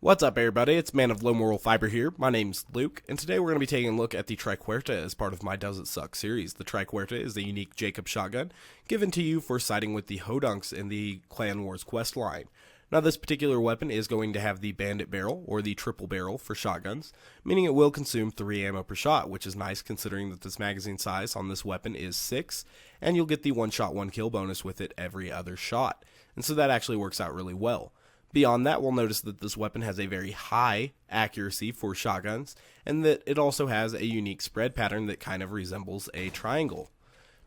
What's up, everybody? It's Man of Low Moral Fiber here. My name's Luke, and today we're going to be taking a look at the Triquerta as part of my Does It Suck series. The Triquerta is a unique Jakobs shotgun given to you for siding with the Hodunks in the Clan Wars quest line. Now, this particular weapon is going to have the bandit barrel, or the triple barrel for shotguns, meaning it will consume 3 ammo per shot, which is nice considering that this magazine size on this weapon is 6, and you'll get the one shot, one kill bonus with it every other shot. And so that actually works out really well. Beyond that, we'll notice that this weapon has a very high accuracy for shotguns, and that it also has a unique spread pattern that kind of resembles a triangle.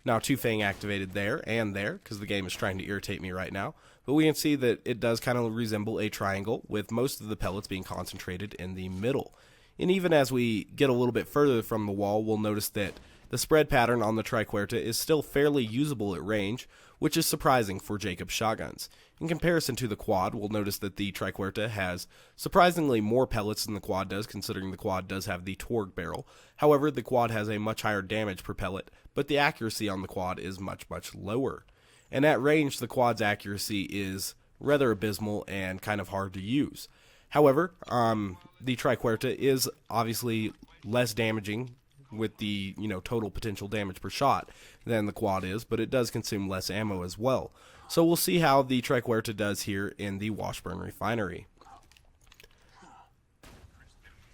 Now, two-fang activated there and there, because the game is trying to irritate me right now, but we can see that it does kind of resemble a triangle, with most of the pellets being concentrated in the middle. And even as we get a little bit further from the wall, we'll notice that the spread pattern on the Triquerta is still fairly usable at range, which is surprising for Jakobs shotguns. In comparison to the quad, we'll notice that the Triquerta has surprisingly more pellets than the quad does, considering the quad does have the Torg barrel. However, the quad has a much higher damage per pellet, but the accuracy on the quad is much, much lower. And at range, the quad's accuracy is rather abysmal and kind of hard to use. However, the Triquerta is obviously less damaging with the total potential damage per shot than the quad is, but it does consume less ammo as well. So we'll see how the Triquerta does here in the Washburn Refinery.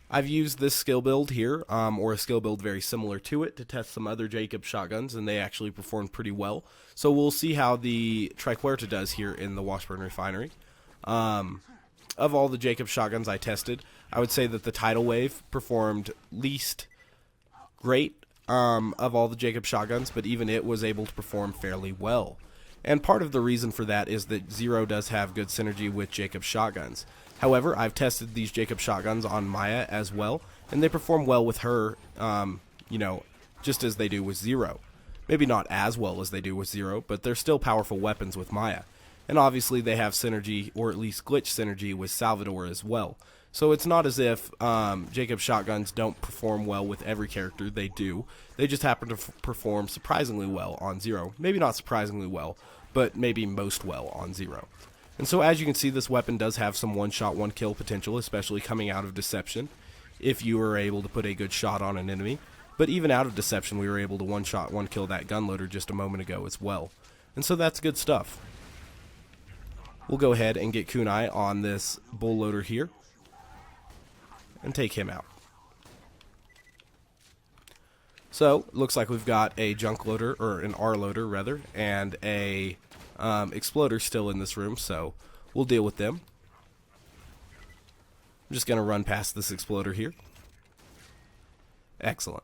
I've used this skill build here, or a skill build very similar to it, to test some other Jakobs shotguns, and they actually performed pretty well. So we'll see how the Triquerta does here in the Washburn Refinery. Of all the Jakobs shotguns I tested, I would say that the Tidal Wave performed least great of all the Jakobs shotguns, but even it was able to perform fairly well. And part of the reason for that is that Zero does have good synergy with Jakobs shotguns. However, I've tested these Jakobs shotguns on Maya as well, and they perform well with her, just as they do with Zero. Maybe not as well as they do with Zero, but they're still powerful weapons with Maya. And obviously they have synergy, or at least glitch synergy, with Salvador as well. So it's not as if Jakobs shotguns don't perform well with every character. They do. They just happen to perform surprisingly well on Zero. Maybe not surprisingly well, but maybe most well on Zero. And so as you can see, this weapon does have some one-shot, one-kill potential, especially coming out of Deception, if you were able to put a good shot on an enemy. But even out of Deception, we were able to one-shot, one-kill that gunloader just a moment ago as well. And so that's good stuff. We'll go ahead and get kunai on this bull loader here and take him out. So, looks like we've got a junk loader, or an R loader rather, and a exploder still in this room, so we'll deal with them. I'm just going to run past this exploder here. Excellent.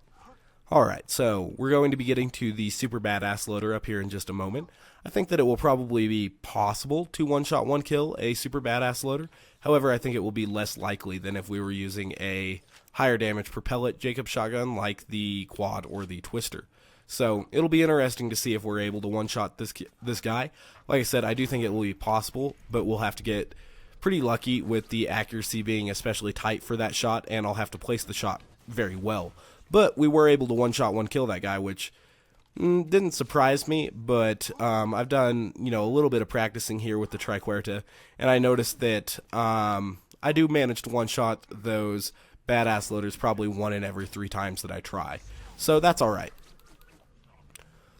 Alright, so we're going to be getting to the super badass loader up here in just a moment. I think that it will probably be possible to one-shot, one-kill a super badass loader. However, I think it will be less likely than if we were using a higher damage per pellet Jakobs shotgun like the quad or the twister. So it'll be interesting to see if we're able to one-shot this guy. Like I said, I do think it will be possible, but we'll have to get pretty lucky with the accuracy being especially tight for that shot, and I'll have to place the shot very well. But we were able to one-shot, one-kill that guy, which didn't surprise me, but I've done, a little bit of practicing here with the Triquerta, and I noticed that I do manage to one-shot those badass loaders probably 1 in every 3 times that I try. So that's alright.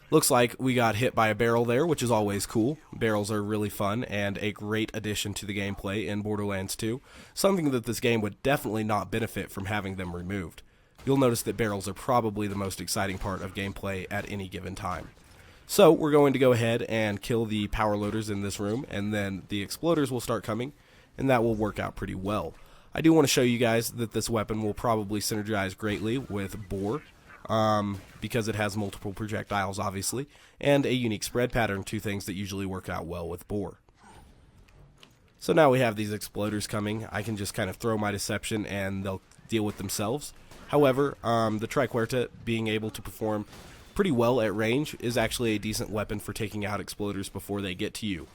Looks like we got hit by a barrel there, which is always cool. Barrels are really fun and a great addition to the gameplay in Borderlands 2, something that this game would definitely not benefit from having them removed. You'll notice that barrels are probably the most exciting part of gameplay at any given time. So we're going to go ahead and kill the power loaders in this room, and then the exploders will start coming, and that will work out pretty well. I do want to show you guys that this weapon will probably synergize greatly with Bore, because it has multiple projectiles obviously, and a unique spread pattern, 2 things that usually work out well with Bore. So now we have these exploders coming. I can just kind of throw my deception and they'll deal with themselves. However, the Triquerta being able to perform pretty well at range is actually a decent weapon for taking out exploders before they get to you.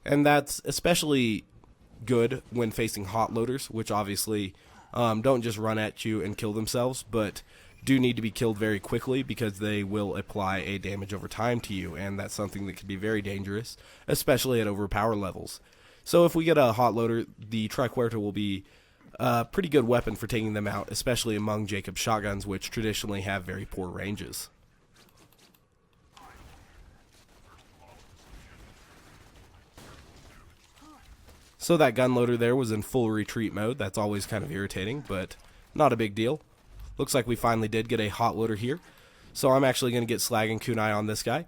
And that's especially good when facing hot loaders, which obviously don't just run at you and kill themselves, but do need to be killed very quickly because they will apply a damage over time to you, and that's something that can be very dangerous, especially at overpower levels. So if we get a hot loader, the Triquerta will be a pretty good weapon for taking them out, especially among Jakobs shotguns, which traditionally have very poor ranges. So that gun loader there was in full retreat mode. That's always kind of irritating, but not a big deal. Looks like we finally did get a hot loader here. So I'm actually going to get Slag and Kunai on this guy,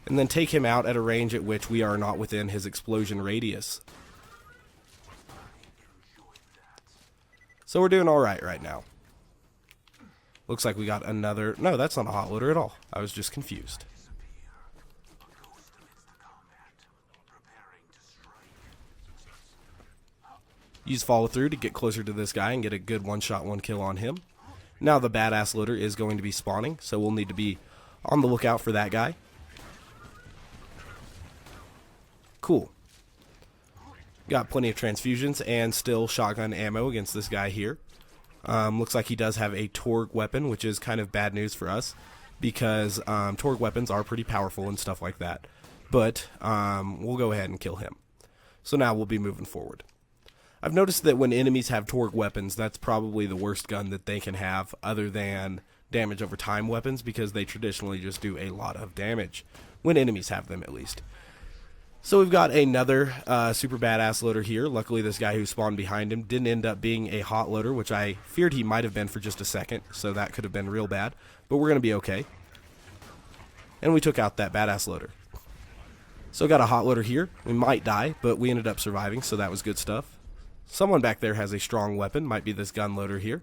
and then take him out at a range at which we are not within his explosion radius. So we're doing alright right now. Looks like we got another... No, that's not a hot loader at all. I was just confused. Use follow through to get closer to this guy and get a good one-shot, one-kill on him. Now the badass loader is going to be spawning, so we'll need to be on the lookout for that guy. Cool. Got plenty of transfusions and still shotgun ammo against this guy here. Looks like he does have a Torg weapon, which is kind of bad news for us, because Torg weapons are pretty powerful and stuff like that. But we'll go ahead and kill him. So now we'll be moving forward. I've noticed that when enemies have Torg weapons, that's probably the worst gun that they can have, other than damage over time weapons, because they traditionally just do a lot of damage, when enemies have them at least. So we've got another super badass loader here. Luckily this guy who spawned behind him didn't end up being a hot loader, which I feared he might have been for just a second, so that could have been real bad, but we're going to be okay. And we took out that badass loader. So got a hot loader here. We might die, but we ended up surviving, so that was good stuff. Someone back there has a strong weapon, might be this gun loader here.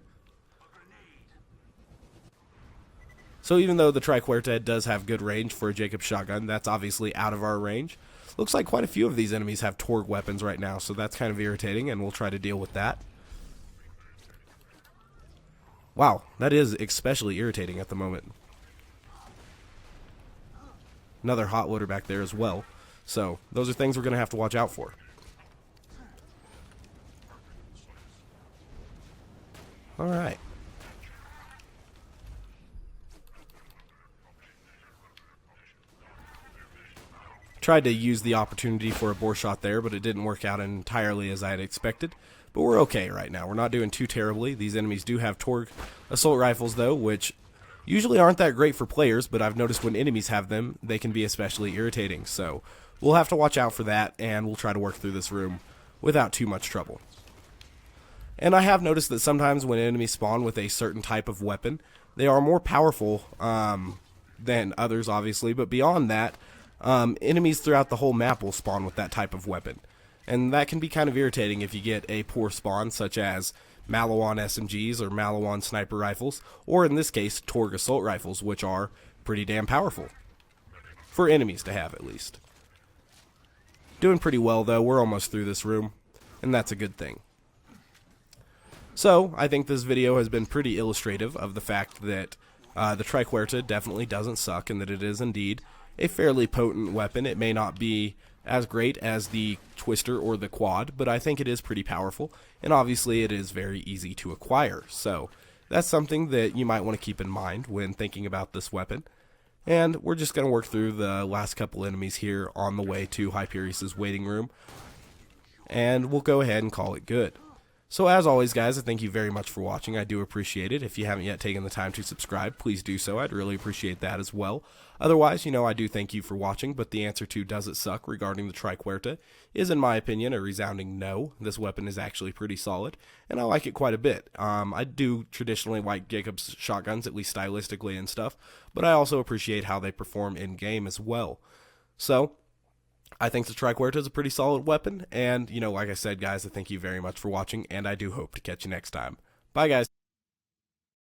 So even though the Triquerta does have good range for a Jakobs shotgun, that's obviously out of our range. Looks like quite a few of these enemies have Torg weapons right now, so that's kind of irritating, and we'll try to deal with that. Wow, that is especially irritating at the moment. Another hot loader back there as well, so those are things we're going to have to watch out for. Alright. Tried to use the opportunity for a bore shot there, but it didn't work out entirely as I had expected. But we're okay right now. We're not doing too terribly. These enemies do have Torg assault rifles, though, which usually aren't that great for players, but I've noticed when enemies have them, they can be especially irritating. So we'll have to watch out for that, and we'll try to work through this room without too much trouble. And I have noticed that sometimes when enemies spawn with a certain type of weapon, they are more powerful than others, obviously. But beyond that, enemies throughout the whole map will spawn with that type of weapon. And that can be kind of irritating if you get a poor spawn, such as Malawan SMGs or Malawan sniper rifles, or in this case, Torg assault rifles, which are pretty damn powerful. For enemies to have, at least. Doing pretty well, though. We're almost through this room, and that's a good thing. So, I think this video has been pretty illustrative of the fact that the Triquerta definitely doesn't suck, and that it is indeed a fairly potent weapon. It may not be as great as the Twister or the Quad, but I think it is pretty powerful, and obviously it is very easy to acquire. So, that's something that you might want to keep in mind when thinking about this weapon. And we're just going to work through the last couple enemies here on the way to Hyperion's waiting room, and we'll go ahead and call it good. So as always, guys, I thank you very much for watching. I do appreciate it. If you haven't yet taken the time to subscribe, please do so. I'd really appreciate that as well. Otherwise, I do thank you for watching, but the answer to does it suck regarding the Triquerta is, in my opinion, a resounding no. This weapon is actually pretty solid, and I like it quite a bit. I do traditionally like Jakobs shotguns, at least stylistically and stuff, but I also appreciate how they perform in-game as well. So, I think the Triquerta is a pretty solid weapon, and, like I said, guys, I thank you very much for watching, and I do hope to catch you next time. Bye, guys.